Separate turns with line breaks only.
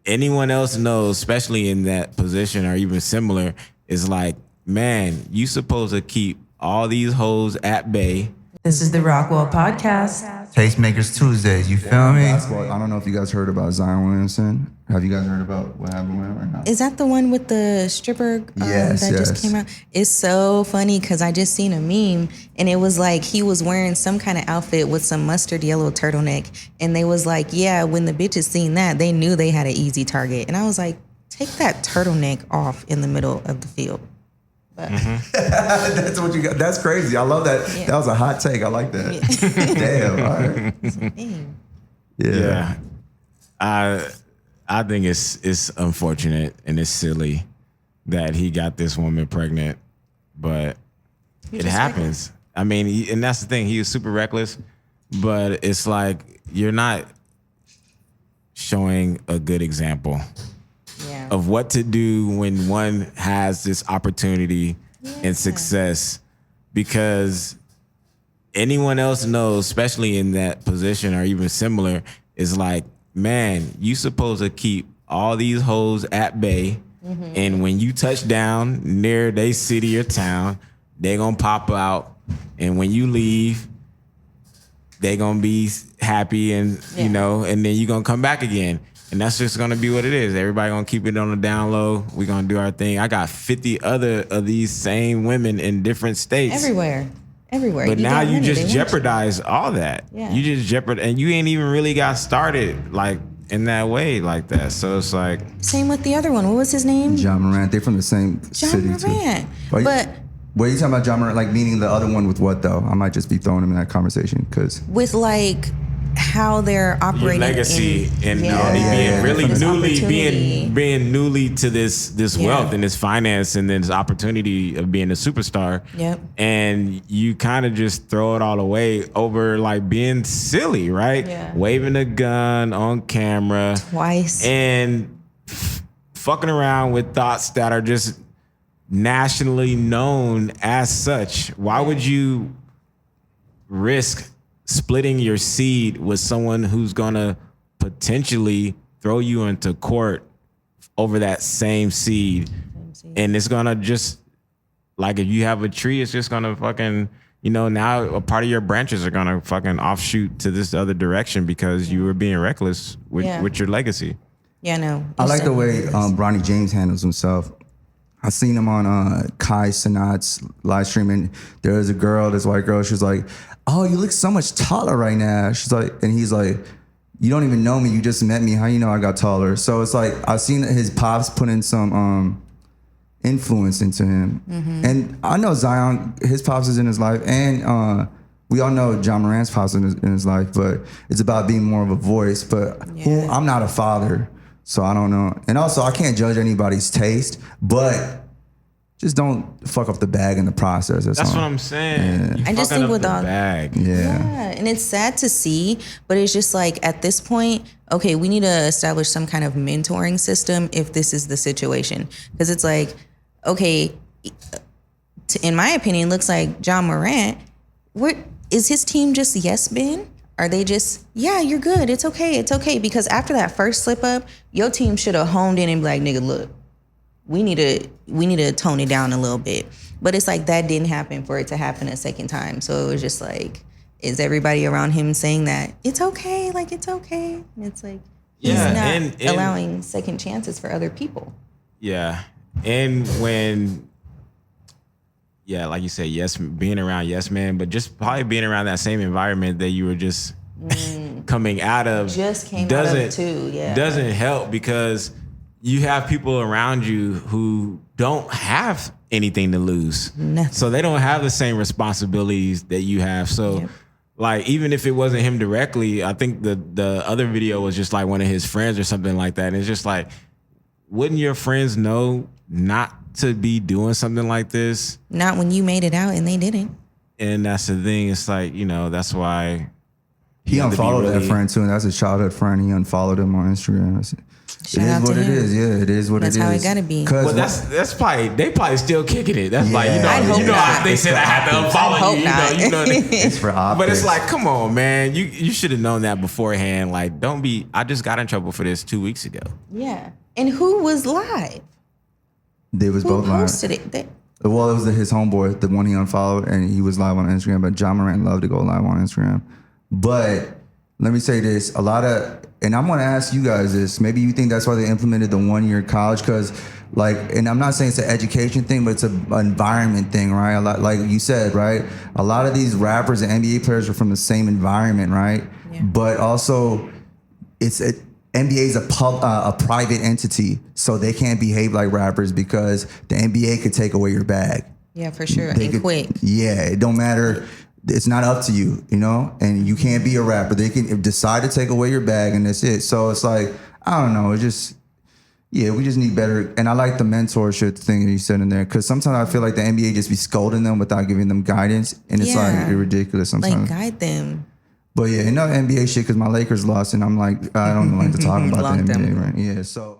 anyone else knows, especially in that position or even similar, is like, man, you supposed to keep all these hoes at bay.
This is the Rockwell podcast.
Tastemakers Tuesdays, you feel me?
Basketball. I don't know if you guys heard about Zion Williamson. Have you guys heard about what happened with him or not?
Is that the one with the stripper
Yes.
just came out? It's so funny because I just seen a meme and it was like he was wearing some kind of outfit with some mustard yellow turtleneck. And they was like, yeah, when the bitches seen that, they knew they had an easy target. And I was like, take that turtleneck off in the middle of the field. But
That's what you got. That's crazy. I love that.
Yeah.
That was a hot take. I like that. Damn. All right.
dang.
Yeah.
I think it's unfortunate and it's silly that he got this woman pregnant, but it happens. Reckless. I mean, and that's the thing. He was super reckless, but it's like you're not showing a good example of what to do when one has this opportunity and success, because anyone else knows, especially in that position or even similar, is like, man, you supposed to keep all these hoes at bay. Mm-hmm. And when you touch down near their city or town, they gonna pop out. And when you leave, they gonna be happy and, you know, and then you gonna come back again. And that's just gonna be what it is. Everybody gonna keep it on the down low. We gonna do our thing. I got 50 other of these same women in different states.
Everywhere.
But now you just jeopardize all that. Yeah. You just jeopardize, and you ain't even really got started like in that way like that. So it's like
same with the other one. What was his name?
John Morant. They're from the same city
Morant.
Too.
But
what are you talking about, John Morant? Like meaning the other one with what though? I might just be throwing him in that conversation because
with like how they're operating,
your legacy being newly to this wealth and this finance and this opportunity of being a superstar.
Yep.
And you kind of just throw it all away over like being silly, right?
Yeah.
Waving a gun on camera
twice
and fucking around with thoughts that are just nationally known as such. Why would you risk splitting your seed with someone who's gonna potentially throw you into court over that same seed? And it's gonna just, like if you have a tree, it's just gonna fucking, you know, now a part of your branches are gonna fucking offshoot to this other direction because you were being reckless with your legacy.
Yeah, no.
I like the way Bronny James handles himself. I seen him on Kai Cenat's live stream, and there was a girl, this white girl, she was like, oh, you look so much taller right now. She's like, and he's like, you don't even know me, you just met me, how you know I got taller? So it's like, I've seen his pops put in some influence into him. Mm-hmm. And I know Zion, his pops is in his life, and we all know John Morant's pops in his life, but it's about being more of a voice. But I'm not a father, so I don't know. And also, I can't judge anybody's taste, but just don't fuck up the bag in the process. That's
what I'm saying.
Yeah.
I just think with all
bag.
Yeah, and it's sad to see, but it's just like at this point, okay, we need to establish some kind of mentoring system if this is the situation, because it's like, okay, in my opinion, looks like John Morant. What is his team just yes men? Are they just, yeah, you're good, it's okay? Because after that first slip up, your team should have honed in and be like, nigga, look, we need to tone it down a little bit. But it's like that didn't happen for it to happen a second time. So it was just like, is everybody around him saying that it's okay? Like, it's okay. And it's like, he's not allowing second chances for other people.
Yeah. And when, like you said, being around yes man, but just probably being around that same environment that you were just coming out of.
Just came out of too, yeah.
Doesn't help because you have people around you who don't have anything to lose.
Nothing.
So they don't have the same responsibilities that you have. So like, even if it wasn't him directly, I think the other video was just like one of his friends or something like that. And it's just like, wouldn't your friends know not to be doing something like this?
Not when you made it out and they didn't.
And that's the thing. It's like, you know, that's why
he unfollowed that friend too, and that's his childhood friend. He unfollowed him on Instagram.
Shout
it is
out
what
to
it
him.
is. Yeah, it is what
That's
it is.
how it gotta be.
Well, that's probably they probably still kicking it. That's like
I'd hope
how
not.
they said I had to unfollow
hope
you.
not.
You know.
it's for optics.
But it's like, come on, man. You should have known that beforehand. Like, don't be. I just got in trouble for this 2 weeks ago.
Yeah. And who was live?
they was
Who
both live.
posted it?
Well, it was his homeboy, the one he unfollowed, and he was live on Instagram. But John Morant loved to go live on Instagram. But let me say this: and I'm gonna ask you guys this. Maybe you think that's why they implemented the 1 year college, because, like, and I'm not saying it's an education thing, but it's an environment thing, right? A lot, like you said, right? A lot of these rappers and NBA players are from the same environment, right?
Yeah.
But also, NBA is a private entity, so they can't behave like rappers because the NBA could take away your bag.
Yeah, for sure.
They
And
could-
quick.
Yeah, it don't matter. It's not up to you, you know? And you can't be a rapper. They can decide to take away your bag and that's it. So it's like, I don't know. It just, we just need better. And I like the mentorship thing that you said in there, because sometimes I feel like the NBA just be scolding them without giving them guidance. And it's like ridiculous sometimes.
Like, guide them.
But yeah, enough NBA shit because my Lakers lost and I'm like, I don't like to talk about the
Locked them.
NBA, right? Yeah, so.